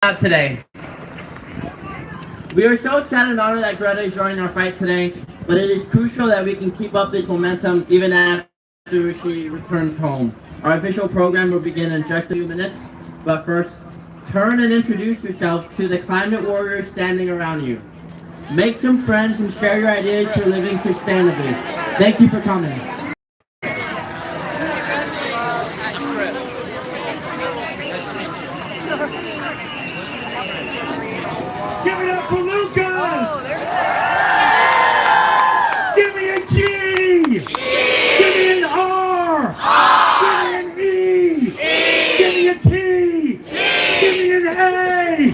out today. We are so excited and honored that Greta is joining our fight today, but it is crucial that we can keep up this momentum even after she returns home. Our official program will begin in just a few minutes, but first, turn and introduce yourself to the climate warriors standing around you. Make some friends and share your ideas for living sustainably. Thank you for coming. Give it up for Lucas! Give me a G! Give me an R! Give me an E! Give me a T! Give me an A!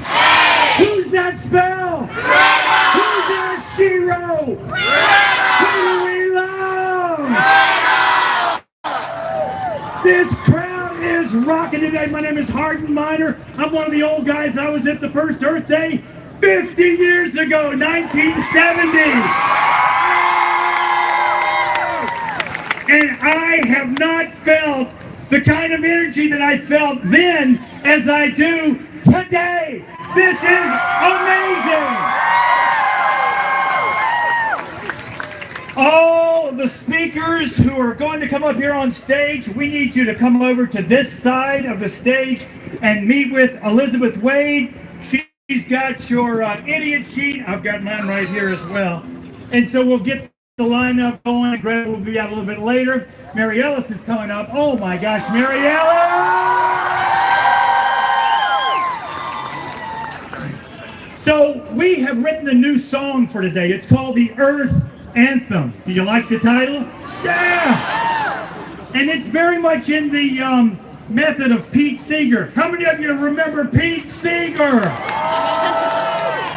Who's that spell? Who's that Shiro? Who do we love? This crowd is rocking today. My name is Hardin Miner. I'm one of the old guys. I was at the first Earth Day 50 years ago, 1970. And I have not felt the kind of energy that I felt then as I do today. This is amazing. All of the speakers who are going to come up here on stage, we need you to come over to this side of the stage and meet with Elizabeth Wade. She's got your idiot sheet. I've got mine right here as well. And so we'll get the lineup going. Greta will be out a little bit later. Mary Ellis is coming up. Oh my gosh, Mary Ellis! So we have written a new song for today. It's called the Earth Anthem. Do you like the title? Yeah! And it's very much in the method of Pete Seeger. How many of you remember Pete Seeger?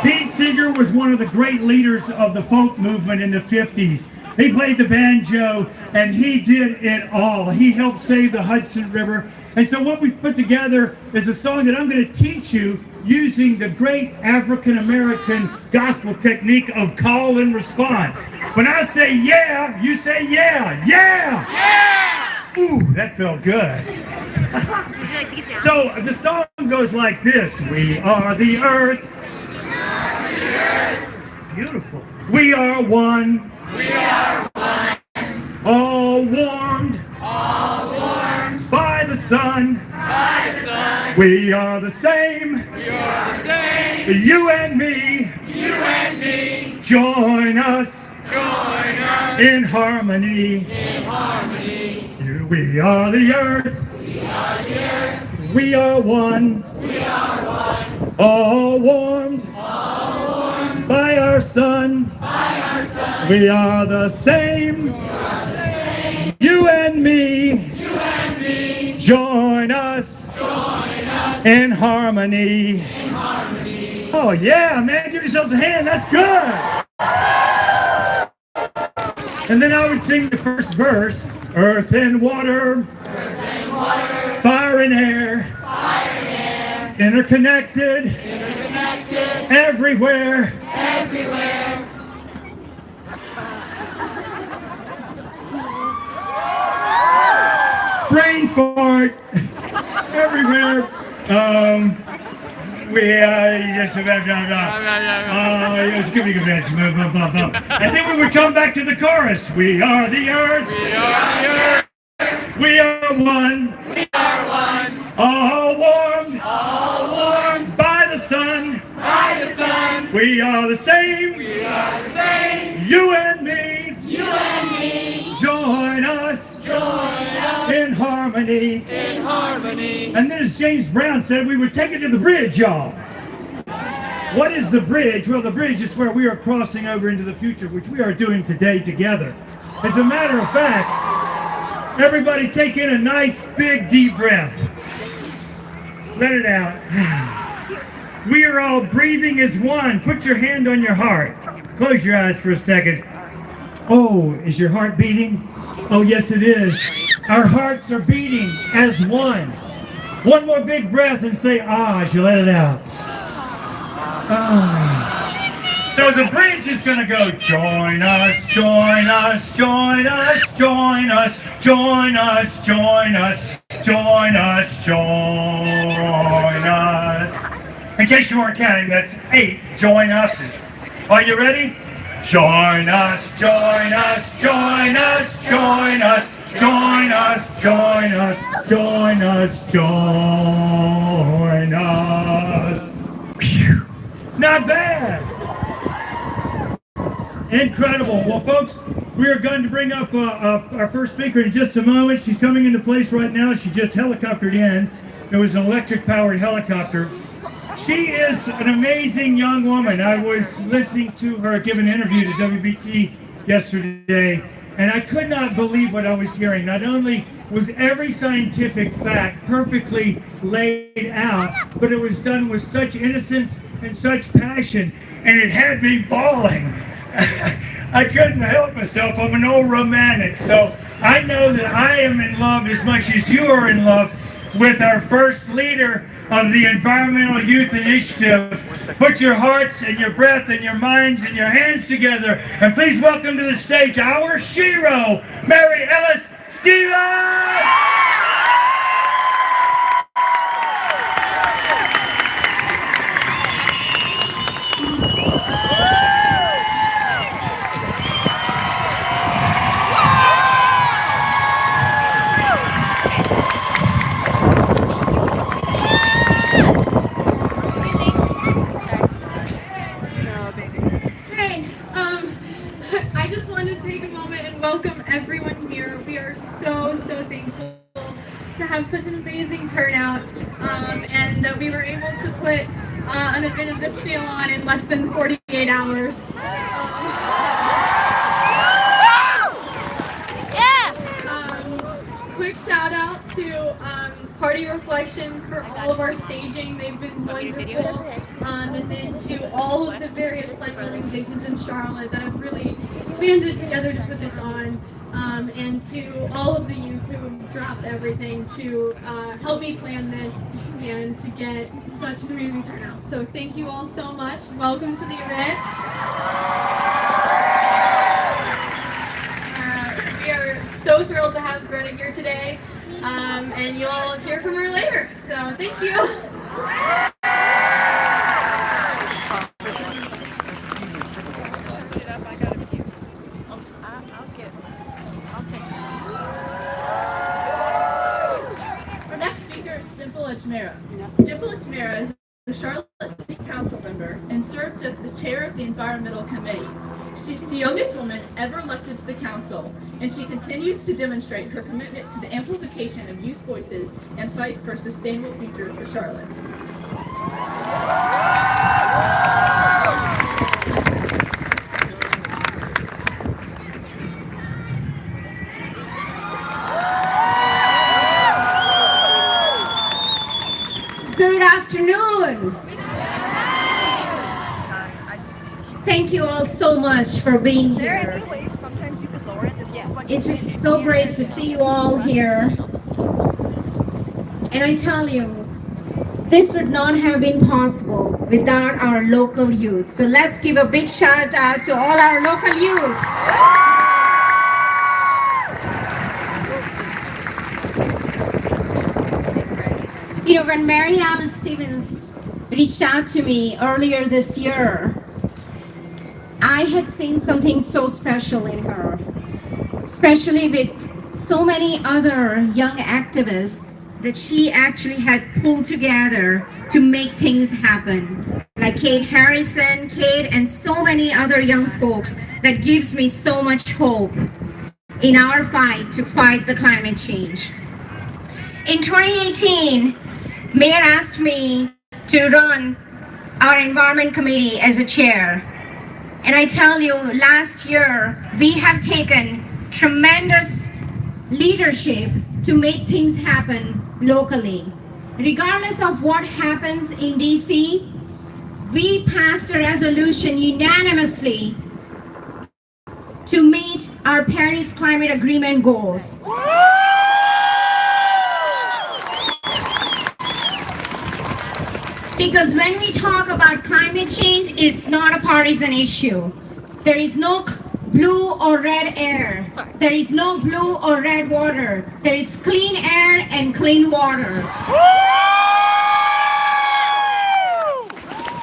Pete Seeger was one of the great leaders of the folk movement in the 50s. He played the banjo and he did it all. He helped save the Hudson River. And so what we've put together is a song that I'm going to teach you using the great African-American gospel technique of call and response. When I say yeah, you say yeah. Yeah! Yeah! Ooh, that felt good. So the song goes like this. We are the earth. Beautiful. We are one. We are one. All warmed. All warmed By the sun. by the sun. We are the same. We are the same. You and me. You and me. Join us Join us in harmony. in harmony. We are the earth. We are the earth. We are one. We are one. All warmed All warmed by our sun. by our sun. We are the same. We are the same. You and me. You and me. Join us Join us in harmony. in harmony. Oh yeah, man, give yourselves a hand. That's good. And then I would sing the first verse. Earth and water, Earth and water. fire and air, Fire and air. interconnected, Interconnected. everywhere. Everywhere. Brain fart, everywhere. We yes, yes, give me a best. And then we would come back to the chorus. We are the earth. We are the earth. We are one. We are one. All warmed All warmed by the sun. by the sun. We are the same. We are the same. You and me. You and me. Join us Join us in harmony. in harmony. And then as James Brown said, we would take it to the bridge, y'all. What is the bridge? Well, the bridge is where we are crossing over into the future, which we are doing today together. As a matter of fact, everybody take in a nice, big, deep breath. Let it out. We are all breathing as one. Put your hand on your heart. Close your eyes for a second. Oh, is your heart beating? Oh, yes, it is. Our hearts are beating as one. One more big breath and say, ah, as you let it out. Ah. So the bridge is going to go, join us, join us, join us, join us, join us, join us, join us, join us. In case you weren't counting, that's 8 join us's. Are you ready? Join us, join us, join us, join us, join us, join us, join us, join us. Phew. Not bad. Incredible. Well, folks, we are going to bring up our first speaker in just a moment. She's coming into place right now. She just helicoptered in. It was an electric-powered helicopter. She is an amazing young woman. I was listening to her give an interview to WBT yesterday, and I could not believe what I was hearing. Not only was every scientific fact perfectly laid out, but it was done with such innocence and such passion, and it had me bawling. I couldn't help myself. I'm an old romantic, so I know that I am in love as much as you are in love with our first leader of the Environmental Youth Initiative. Put your hearts and your breath and your minds and your hands together, and please welcome to the stage our Shiro, Mary Ellis Stevens! Such an amazing turnout, and that we were able to put an event of this scale on in less than 48 hours. Quick shout out to Party Reflections for all of our staging. They've been wonderful. And then to all of the various climate organizations in Charlotte that have really banded together to put this on. And to all of the youth who have dropped everything to help me plan this and to get such an amazing turnout. So thank you all so much. Welcome to the event. We are so thrilled to have Greta here today, and you'll hear from her later. So thank you. Dimple Tamara is the Charlotte City Council member and served as the chair of the Environmental Committee. She's the youngest woman ever elected to the council, and she continues to demonstrate her commitment to the amplification of youth voices and fight for a sustainable future for Charlotte. Good afternoon. Thank you all so much for being here. It's just so great to see you all here. And I tell you, this would not have been possible without our local youth. So let's give a big shout out to all our local youth. You know, when Mary Alice Stevens reached out to me earlier this year, I had seen something so special in her, especially with so many other young activists that she actually had pulled together to make things happen. Like Kate Harrison, Kate, and so many other young folks that gives me so much hope in our fight to fight the climate change. In 2018, Mayor asked me to run our Environment Committee as a chair. And I tell you, last year, we have taken tremendous leadership to make things happen locally. Regardless of what happens in DC, we passed a resolution unanimously to meet our Paris Climate Agreement goals. Because when we talk about climate change, it's not a partisan issue. There is no blue or red air. There is no blue or red water. There is clean air and clean water.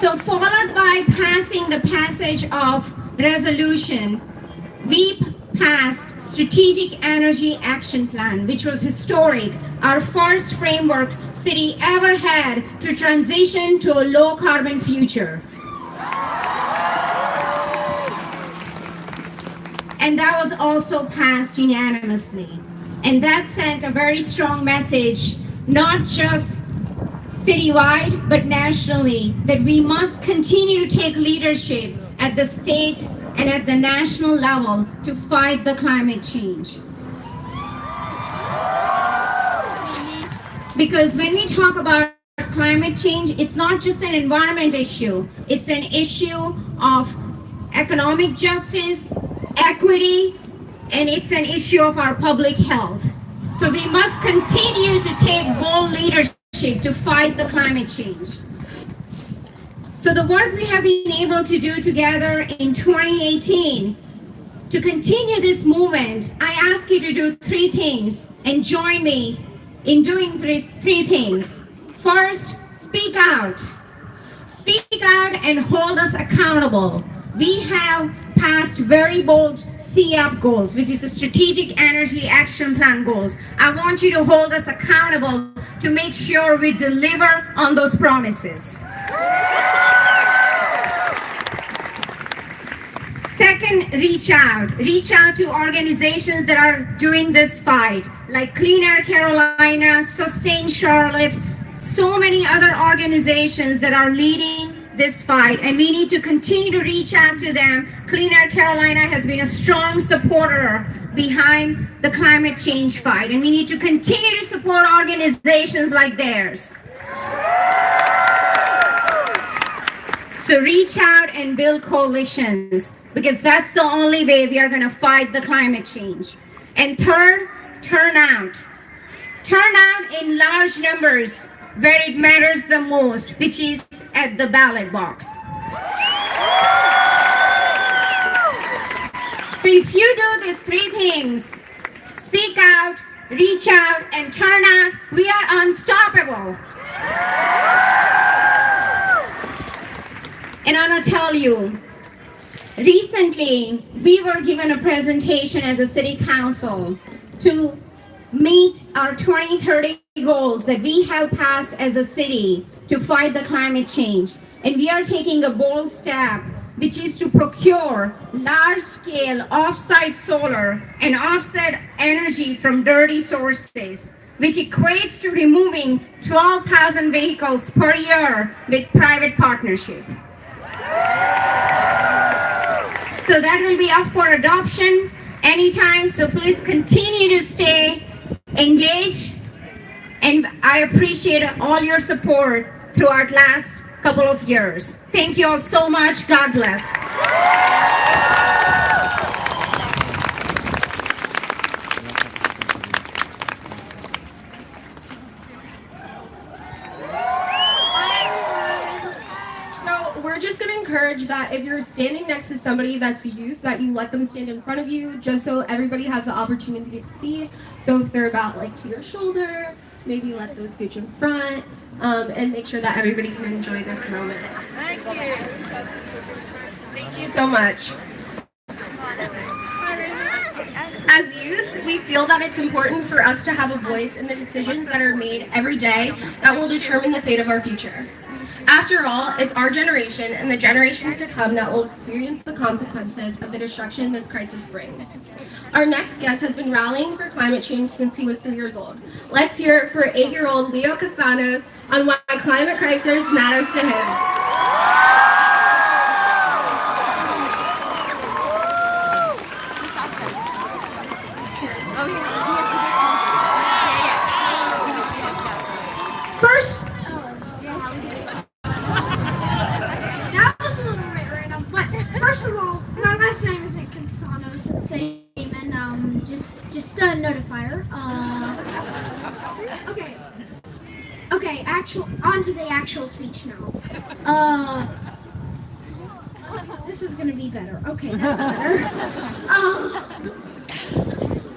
So followed by passing the passage of resolution, we passed Strategic Energy Action Plan, which was historic, our first framework city ever had to transition to a low carbon future. And that was also passed unanimously. And that sent a very strong message, not just citywide, but nationally, that we must continue to take leadership at the state and at the national level to fight the climate change. Because when we talk about climate change, it's not just an environment issue, it's an issue of economic justice, equity, and it's an issue of our public health. So we must continue to take bold leadership to fight the climate change. So the work we have been able to do together in 2018, to continue this movement, I ask you to do three things and join me in doing three things. First, speak out. Speak out and hold us accountable. We have passed very bold CAP goals, which is the Strategic Energy Action Plan goals. I want you to hold us accountable to make sure we deliver on those promises. Second, reach out. Reach out to organizations that are doing this fight, like Clean Air Carolina, Sustain Charlotte, so many other organizations that are leading this fight, and we need to continue to reach out to them. Clean Air Carolina has been a strong supporter behind the climate change fight, and we need to continue to support organizations like theirs. So reach out and build coalitions, because that's the only way we are going to fight the climate change. And third, turn out. Turn out in large numbers where it matters the most, which is at the ballot box. So if you do these three things, speak out, reach out, and turn out, we are unstoppable. And I'm gonna tell you, recently we were given a presentation as a city council to meet our 2030 goals that we have passed as a city to fight the climate change. And we are taking a bold step, which is to procure large-scale off-site solar and offset energy from dirty sources, which equates to removing 12,000 vehicles per year with private partnership. So that will be up for adoption anytime, so please continue to stay engaged, and I appreciate all your support throughout last couple of years. Thank you all so much. God bless. We're just going to encourage that if you're standing next to somebody that's youth, that you let them stand in front of you, just so everybody has the opportunity to see. So if they're about like to your shoulder, maybe let them scooch in front, and make sure that everybody can enjoy this moment. Thank you. Thank you so much. As youth, we feel that it's important for us to have a voice in the decisions that are made every day that will determine the fate of our future. After all, it's our generation and the generations to come that will experience the consequences of the destruction this crisis brings. Our next guest has been rallying for climate change since he was 3 years old. Let's hear it for 8-year-old Leo Katsanos on why climate crisis matters to him. First, that was a little bit random, but first of all, my last name isn't Consanos, it's the same, and just a notifier. Okay, on to the actual speech now. This is gonna be better. Okay, that's better.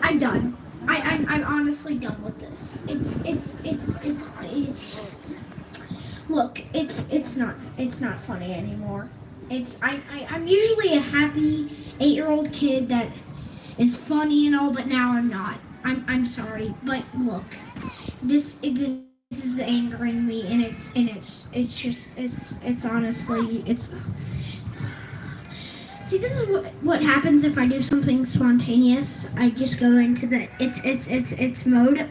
I'm done. I'm honestly done with this. It's look, it's not funny anymore. I'm usually a happy 8-year-old kid that is funny and all, but now I'm not. I'm sorry, but look, this is angering me, and it's honestly. See, this is what happens if I do something spontaneous. I just go into the it's mode.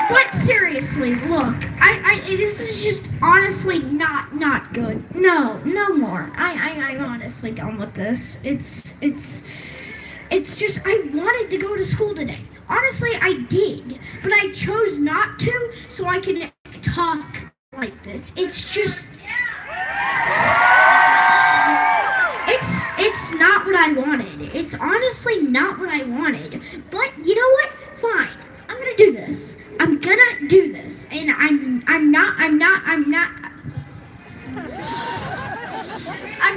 But seriously, look, I this is just honestly not good. No more. I'm honestly done with this. It's just I wanted to go to school today. Honestly, I did, but I chose not to so I can talk like this. It's just it's not what I wanted. It's honestly not what I wanted. But you know what? Fine. I'm gonna do this. I'm gonna do this. And I'm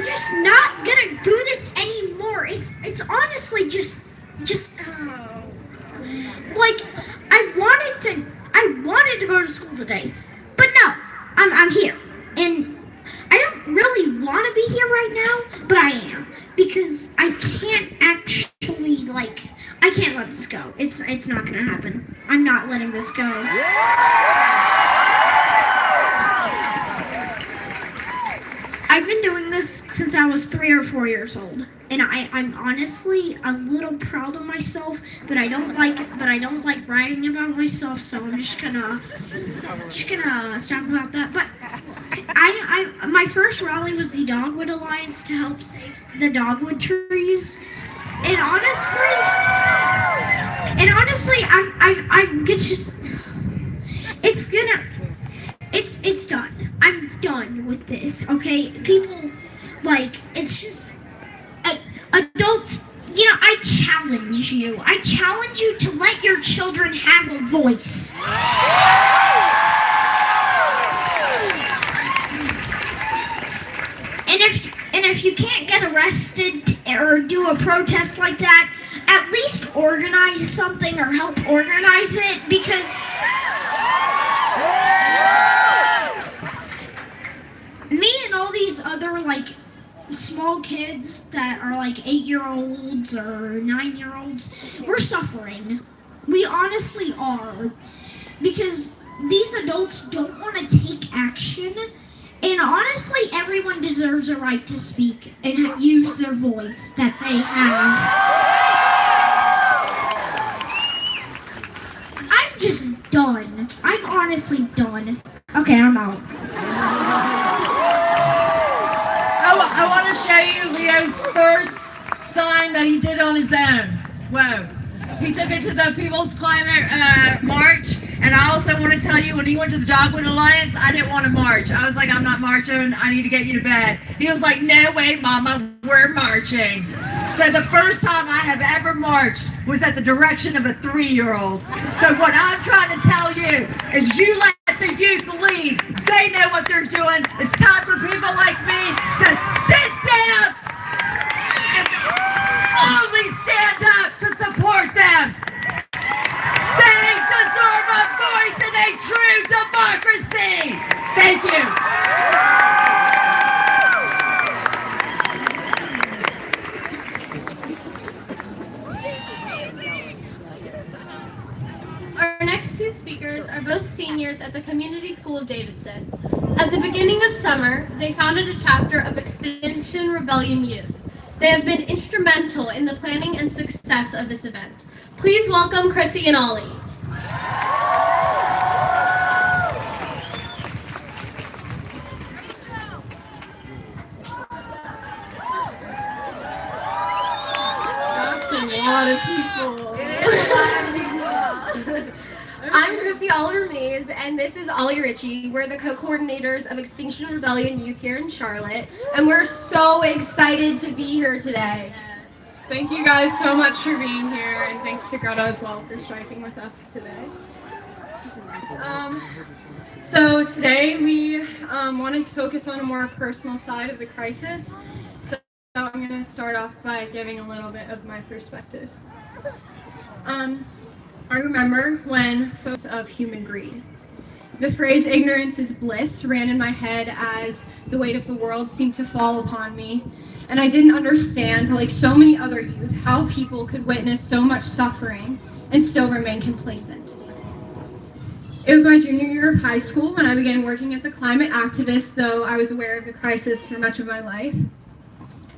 just not gonna do this anymore. It's honestly just like I wanted to go to school today, but no, I'm here, and I don't really want to be here right now, but I am, because I can't actually I can't let this go. It's not gonna happen. I'm not letting this go. I've been doing this since I was 3 or 4 years old, and I'm honestly a little proud of myself, but I don't like writing about myself, so I'm just gonna stop about that. But my first rally was the Dogwood Alliance to help save the dogwood trees, and honestly, I'm just it's done. I'm done with this, okay? People, it's just, adults, I challenge you. I challenge you to let your children have a voice. And if you can't get arrested or do a protest like that, at least organize something or help organize it, because me and all these other small kids that are 8-year-olds or 9-year-olds, we're suffering. We honestly are, because these adults don't want to take action, and honestly, everyone deserves a right to speak and use their voice that they have. I'm just done. I'm honestly done. Okay, I'm out. I want to show you Leo's first sign that he did on his own. Whoa. He took it to the People's Climate March, and I also want to tell you, when he went to the Dogwood Alliance, I didn't want to march. I was like, I'm not marching, I need to get you to bed. He was like, no way, Mama, we're marching. So the first time I have ever marched was at the direction of a 3-year-old. So what I'm trying to tell you is you let the youth lead. They know what they're doing. It's time for people like me to sit down and only stand up to support them. They deserve a voice in a true democracy. Thank you. Our next two speakers are both seniors at the Community School of Davidson. At the beginning of summer, they founded a chapter of Extinction Rebellion Youth. They have been instrumental in the planning and success of this event. Please welcome Chrissy and Ollie. That's a lot of people. It is a lot of people. I'm Chrissy Oliver Mays, and this is Ollie Ritchie. We're the co-coordinators of Extinction Rebellion Youth here in Charlotte, and we're so excited to be here today. Yes. Thank you guys so much for being here, and thanks to Greta as well for striking with us today. So today we wanted to focus on a more personal side of the crisis. So I'm going to start off by giving a little bit of my perspective. I remember when folks of human greed. The phrase ignorance is bliss ran in my head as the weight of the world seemed to fall upon me, and I didn't understand, like so many other youth, how people could witness so much suffering and still remain complacent. It was my junior year of high school when I began working as a climate activist, though I was aware of the crisis for much of my life.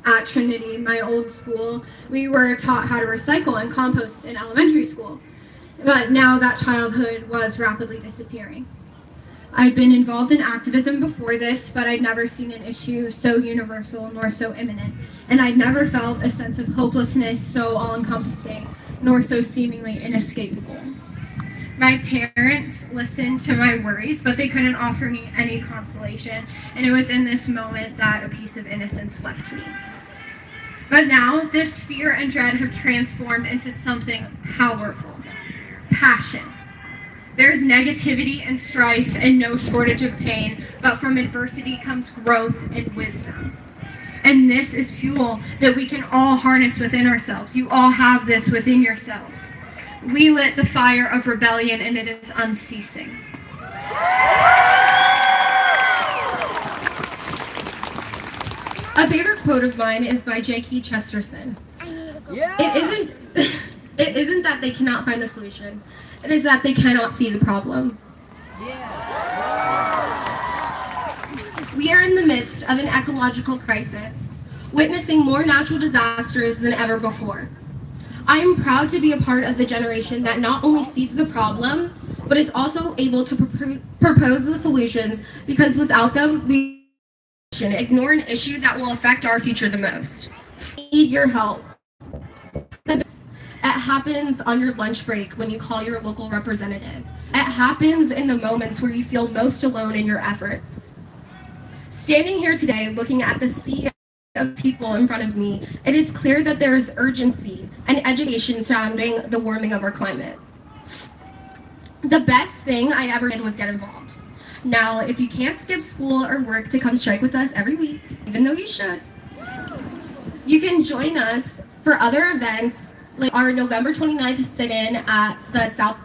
At Trinity, my old school, we were taught how to recycle and compost in elementary school, but now that childhood was rapidly disappearing. I'd been involved in activism before this, but I'd never seen an issue so universal nor so imminent, and I'd never felt a sense of hopelessness so all-encompassing nor so seemingly inescapable. My parents listened to my worries, but they couldn't offer me any consolation, and it was in this moment that a piece of innocence left me. But now, this fear and dread have transformed into something powerful: passion. There's negativity and strife and no shortage of pain, but from adversity comes growth and wisdom. And this is fuel that we can all harness within ourselves. You all have this within yourselves. We lit the fire of rebellion, and it is unceasing. A favorite quote of mine is by J.K. Chesterton. It isn't that they cannot find the solution. It is that they cannot see the problem. We are in the midst of an ecological crisis, witnessing more natural disasters than ever before. I am proud to be a part of the generation that not only sees the problem, but is also able to propose the solutions, because without them, we ignore an issue that will affect our future the most. We need your help. It happens on your lunch break when you call your local representative. It happens in the moments where you feel most alone in your efforts. Standing here today, looking at the sea of people in front of me, it is clear that there is urgency and education surrounding the warming of our climate. The best thing I ever did was get involved. Now, if you can't skip school or work to come strike with us every week, even though you should, you can join us for other events like our November 29th sit-in at the South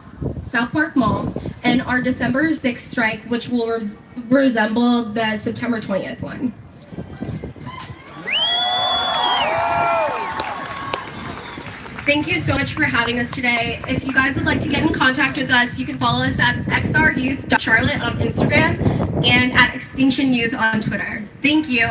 Park Mall and our December 6th strike, which will resemble the September 20th one. Thank you so much for having us today. If you guys would like to get in contact with us, you can follow us at xryouth.charlotte on Instagram and at Extinction Youth on Twitter. Thank you.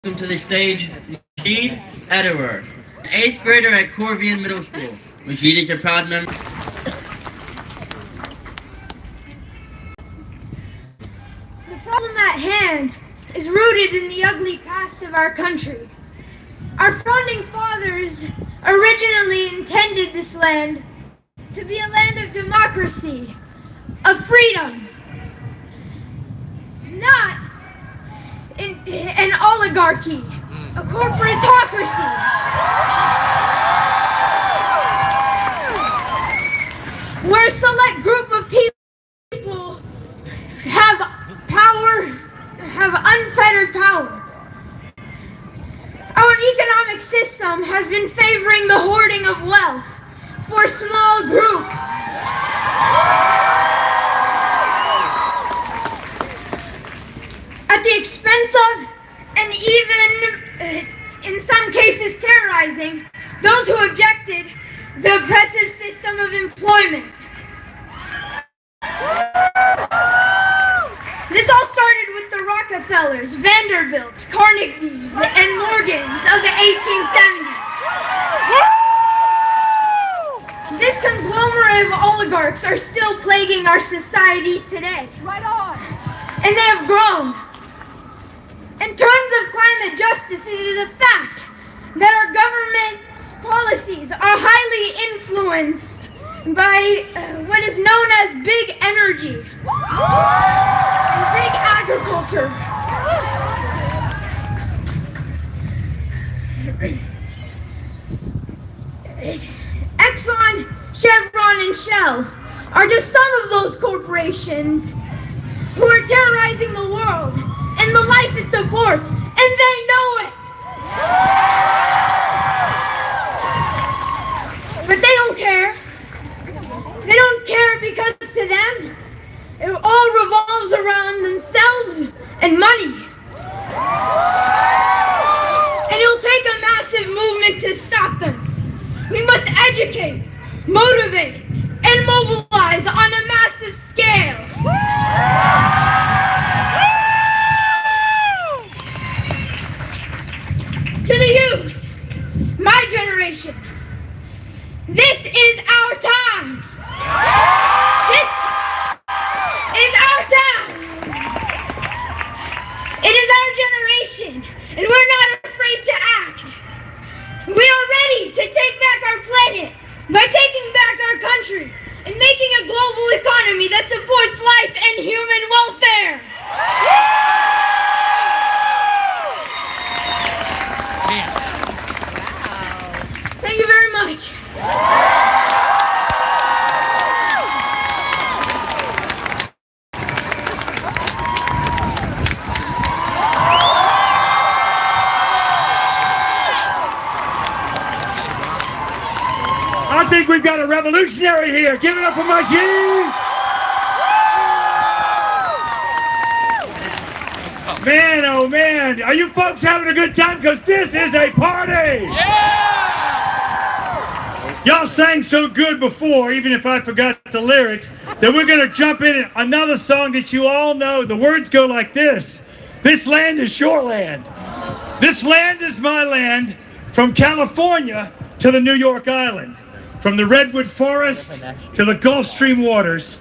Welcome to the stage, Majid Ederer, an 8th grader at Corvian Middle School. Majid is a proud member. The problem at hand is rooted in the ugly past of our country. Our founding fathers originally intended this land to be a land of democracy, of freedom, not an oligarchy, a corporatocracy. Where a select group of people have power, have unfettered power. Our economic system has been favoring the hoarding of wealth for a small group. At the expense of, and even in some cases terrorizing, those who objected the oppressive system of employment. This all started with the Rockefellers, Vanderbilts, Carnegies, and Morgans of the 1870s. This conglomerate of oligarchs are still plaguing our society today. Right on. And they have grown. In terms of climate justice, it is a fact that our government's policies are highly influenced by what is known as big energy and big agriculture. Exxon, Chevron, and Shell are just some of those corporations who are terrorizing the world and the life it supports, and they know it. But they don't care. They don't care because to them, it all revolves around themselves and money. And it'll take a massive movement to stop them. We must educate, motivate, and mobilize on a massive scale. To the youth, my generation, this is our time. This is our time. It is our generation, and we're not afraid to act. We are ready to take back our planet by taking back our country and making a global economy that supports life and human welfare. Thank you very much. I think we've got a revolutionary here. Give it up for my G. Man, oh man, are you folks having a good time? Because this is a party. Y'all sang so good before, even if I forgot the lyrics, that we're going to jump in another song that you all know. The words go like this. This land is your land. This land is my land. From California to the New York Island. From the Redwood Forest to the Gulf Stream waters.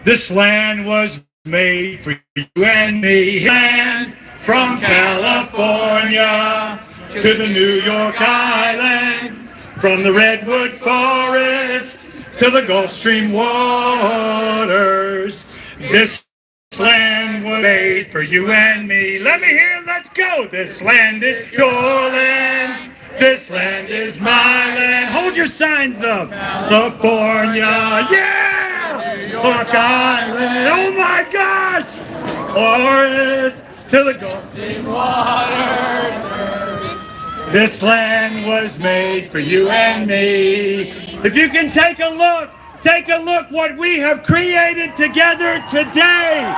This land was made for you and me. Land from California to the New York Island. From the Redwood Forest to the Gulf Stream waters. This land was made for you and me. Let me hear, let's go. This land is your land. This land is my land. Hold your signs up. California, yeah! New York Island, oh my gosh! Forest to the Gulf Stream waters. This land was made for you and me. If you can take a look what we have created together today.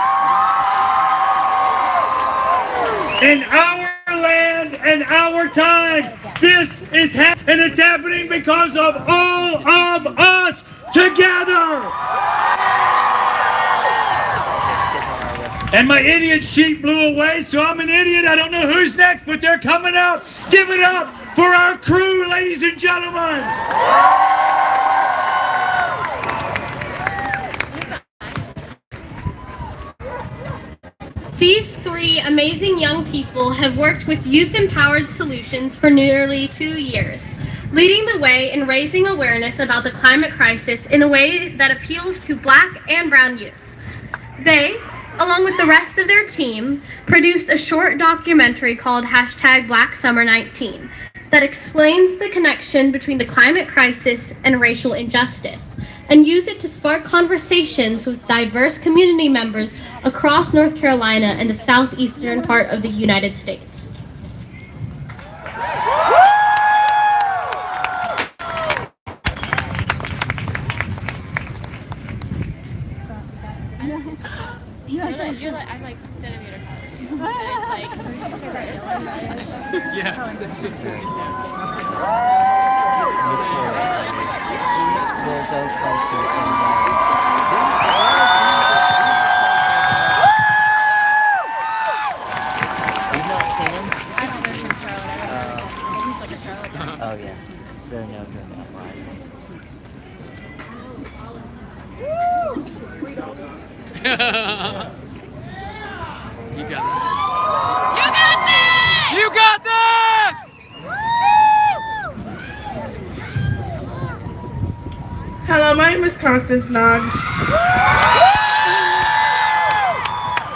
In our land and our time, this is and it's happening because of all of us together. And my idiot sheet blew away, so I'm an idiot. I don't know who's next, but they're coming up. Give it up for our crew, ladies and gentlemen. These three amazing young people have worked with Youth Empowered Solutions for nearly 2 years, leading the way in raising awareness about the climate crisis in a way that appeals to Black and brown youth. They, along with the rest of their team, produced a short documentary called #BlackSummer19 that explains the connection between the climate crisis and racial injustice, and use it to spark conversations with diverse community members across North Carolina and the southeastern part of the United States. I'm like centimeter color. Oh yeah, it's very known for that. You got this! You got this! Hello, my name is Constance Knox.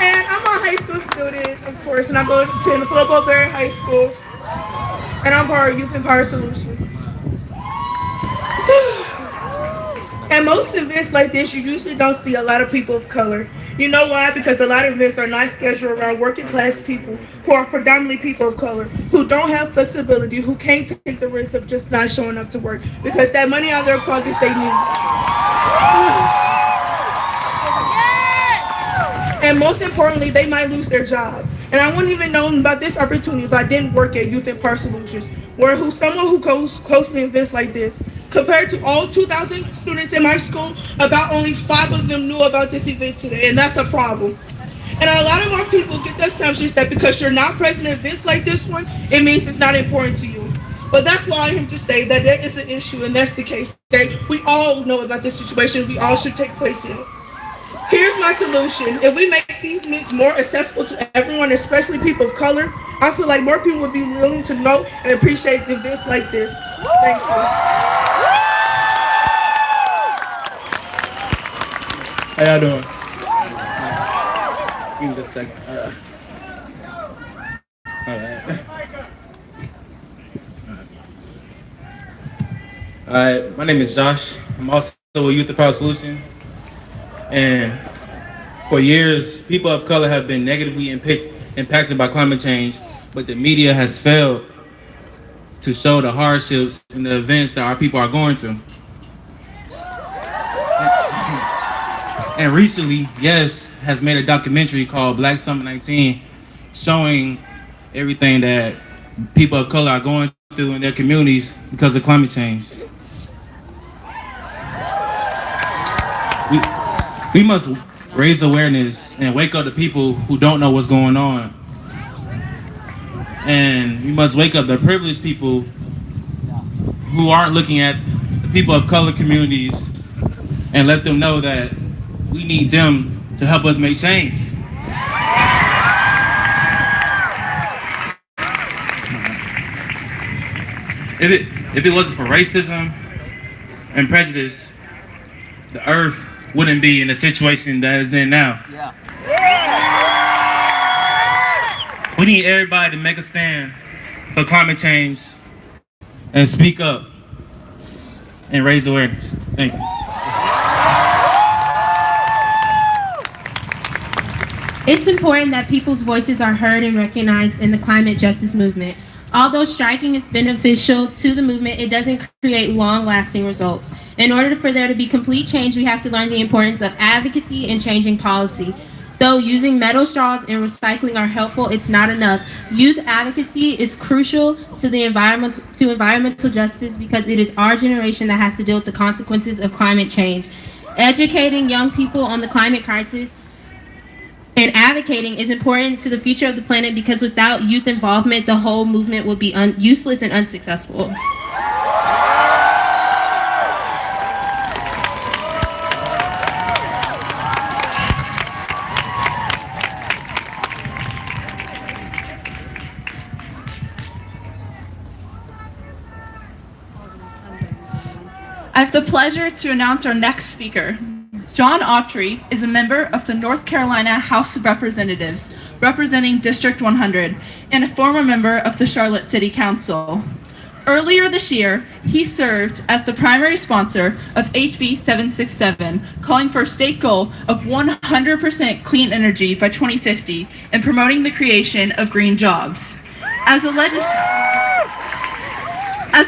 And I'm a high school student, of course, and I go to Philip Berry High School. And I'm part of Youth Empowered Solutions. At most events like this, you usually don't see a lot of people of color. You know why? Because a lot of events are not scheduled around working class people who are predominantly people of color, who don't have flexibility, who can't take the risk of just not showing up to work because that money out of their pockets they need. And most importantly, they might lose their job. And I wouldn't even know about this opportunity if I didn't work at Youth Empower Solutions, where someone who goes closely to events like this. Compared to all 2,000 students in my school, about only 5 of them knew about this event today, and that's a problem. And a lot of our people get the assumptions that because you're not present at events like this one, it means it's not important to you. But that's why I'm here to say that there is an issue, and that's the case. That we all know about this situation. We all should take place in it. Here's my solution. If we make these events more accessible to everyone, especially people of color, I feel like more people would be willing to know and appreciate events like this. Thank you. How y'all doing? Give me just a second. All right, my name is Josh. I'm also with Youth Empower Solutions. And for years, people of color have been negatively impacted by climate change, but the media has failed to show the hardships and the events that our people are going through. And recently, Yes has made a documentary called Black Summer 19, showing everything that people of color are going through in their communities because of climate change. We must raise awareness and wake up the people who don't know what's going on. And we must wake up the privileged people who aren't looking at the people of color communities and let them know that we need them to help us make change. If it wasn't for racism and prejudice, the earth wouldn't be in the situation that it's in now. Yeah. We need everybody to make a stand for climate change and speak up and raise awareness. Thank you. It's important that people's voices are heard and recognized in the climate justice movement. Although striking is beneficial to the movement, it doesn't create long-lasting results. In order for there to be complete change, we have to learn the importance of advocacy and changing policy. Though using metal straws and recycling are helpful, it's not enough. Youth advocacy is crucial to the environmental justice because it is our generation that has to deal with the consequences of climate change. Educating young people on the climate crisis and advocating is important to the future of the planet because without youth involvement, the whole movement would be useless and unsuccessful. I have the pleasure to announce our next speaker. John Autry is a member of the North Carolina House of Representatives, representing District 100, and a former member of the Charlotte City Council. Earlier this year, he served as the primary sponsor of HB 767, calling for a state goal of 100% clean energy by 2050 and promoting the creation of green jobs. As a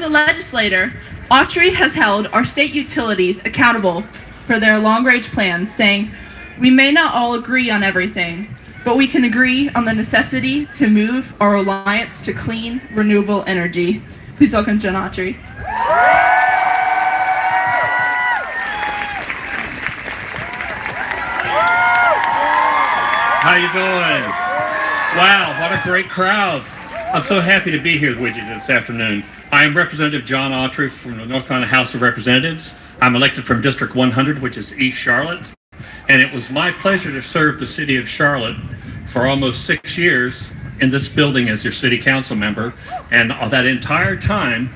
legislator, Autry has held our state utilities accountable for their long-range plans, saying, "We may not all agree on everything, but we can agree on the necessity to move our reliance to clean, renewable energy." Please welcome John Autry. How you doing? Wow, what a great crowd. I'm so happy to be here with you this afternoon. I am Representative John Autry from the North Carolina House of Representatives. I'm elected from District 100, which is East Charlotte. And it was my pleasure to serve the city of Charlotte for almost 6 years in this building as your city council member. And that entire time,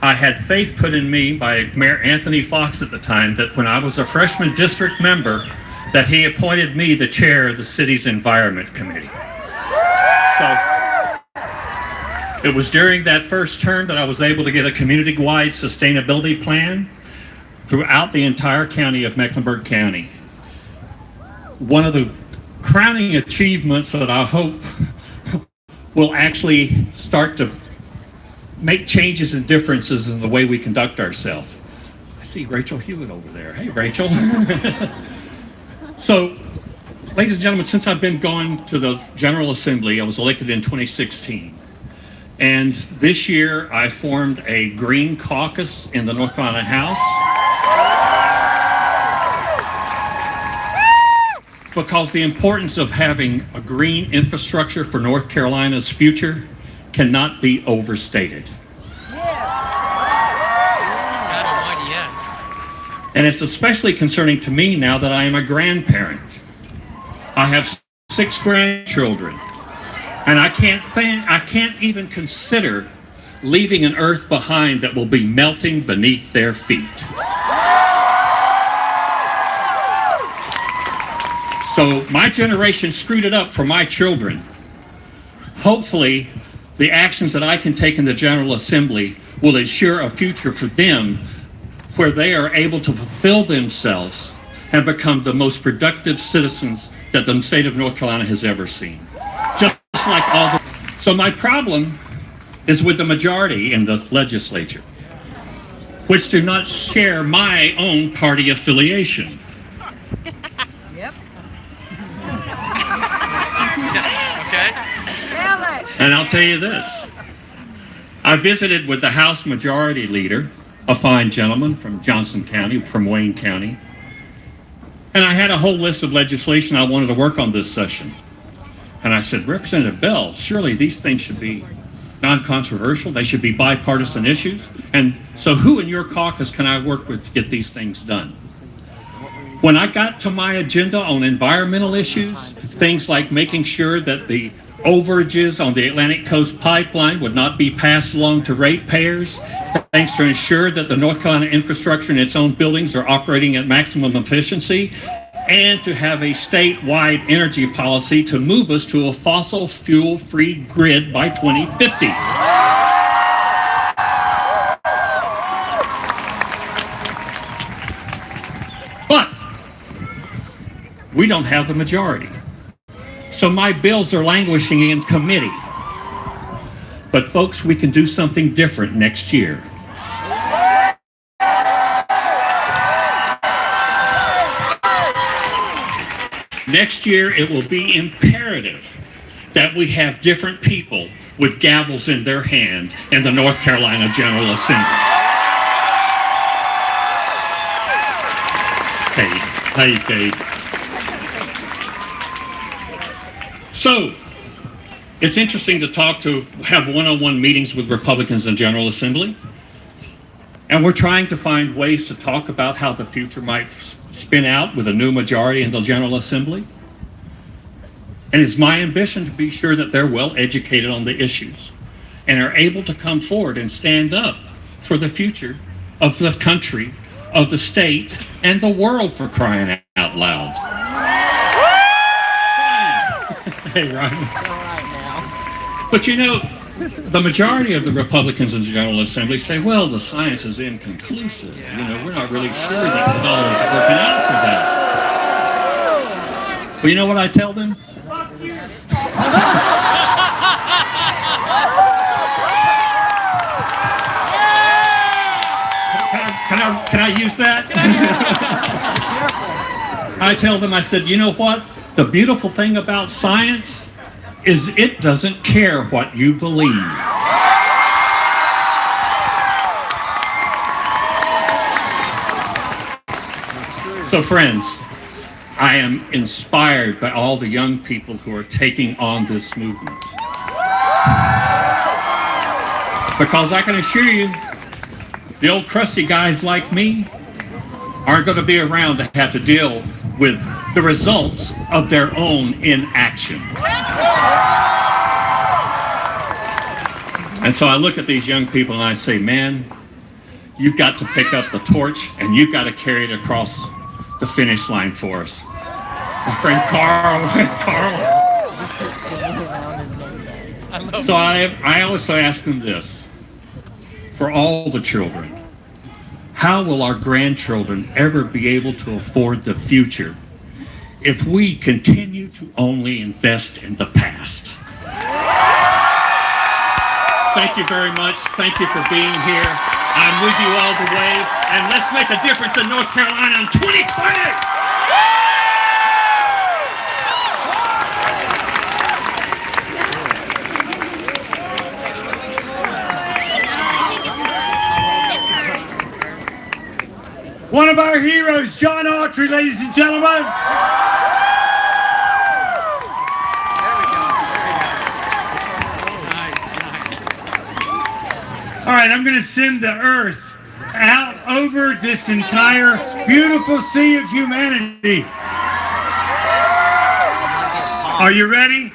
I had faith put in me by Mayor Anthony Fox at the time that when I was a freshman district member, that he appointed me the chair of the city's Environment Committee. So it was during that first term that I was able to get a community-wide sustainability plan throughout the entire county of Mecklenburg County. One of the crowning achievements that I hope will actually start to make changes and differences in the way we conduct ourselves. I see Rachel Hewitt over there. Hey, Rachel. So, ladies and gentlemen, since I've been going to the General Assembly, I was elected in 2016. And this year, I formed a Green Caucus in the North Carolina House. Because the importance of having a green infrastructure for North Carolina's future cannot be overstated. God almighty, yes. And it's especially concerning to me now that I am a grandparent. I have 6 grandchildren, and I can't even consider leaving an earth behind that will be melting beneath their feet. So my generation screwed it up for my children. Hopefully, the actions that I can take in the General Assembly will ensure a future for them where they are able to fulfill themselves and become the most productive citizens that the state of North Carolina has ever seen. Just like all the... So my problem is with the majority in the legislature, which do not share my own party affiliation. Okay. And I'll tell you this. I visited with the House Majority Leader, a fine gentleman from Johnson County, from Wayne County. And I had a whole list of legislation I wanted to work on this session. And I said, Representative Bell, surely these things should be non-controversial. They should be bipartisan issues. And so who in your caucus can I work with to get these things done? When I got to my agenda on environmental issues, things like making sure that the overages on the Atlantic Coast Pipeline would not be passed along to ratepayers, things to ensure that the North Carolina infrastructure and its own buildings are operating at maximum efficiency, and to have a statewide energy policy to move us to a fossil fuel-free grid by 2050. But we don't have the majority. So my bills are languishing in committee. But folks, we can do something different next year. Next year, it will be imperative that we have different people with gavels in their hand in the North Carolina General Assembly. Hey, Kate. So, it's interesting to have one-on-one meetings with Republicans in General Assembly. And we're trying to find ways to talk about how the future might spin out with a new majority in the General Assembly. And it's my ambition to be sure that they're well educated on the issues and are able to come forward and stand up for the future of the country, of the state, and the world, for crying out loud. Hey, Ryan. But you know, the majority of the Republicans in the General Assembly say, well, the science is inconclusive. You know, we're not really sure that it all is working out for that. Well, you know what I tell them? Can I use that? I tell them, I said, you know what? The beautiful thing about science is it doesn't care what you believe. So friends, I am inspired by all the young people who are taking on this movement. Because I can assure you, the old crusty guys like me aren't going to be around to have to deal with the results of their own inaction. And so I look at these young people and I say, man, you've got to pick up the torch and you've got to carry it across the finish line for us. My friend Carl. So I also ask them this, for all the children, How will our grandchildren ever be able to afford the future if we continue to only invest in the past? Thank you very much. Thank you for being here. I'm with you all the way, and let's make a difference in North Carolina in 2020! One of our heroes, John Autry, ladies and gentlemen. All right, I'm going to send the earth out over this entire beautiful sea of humanity. Are you ready?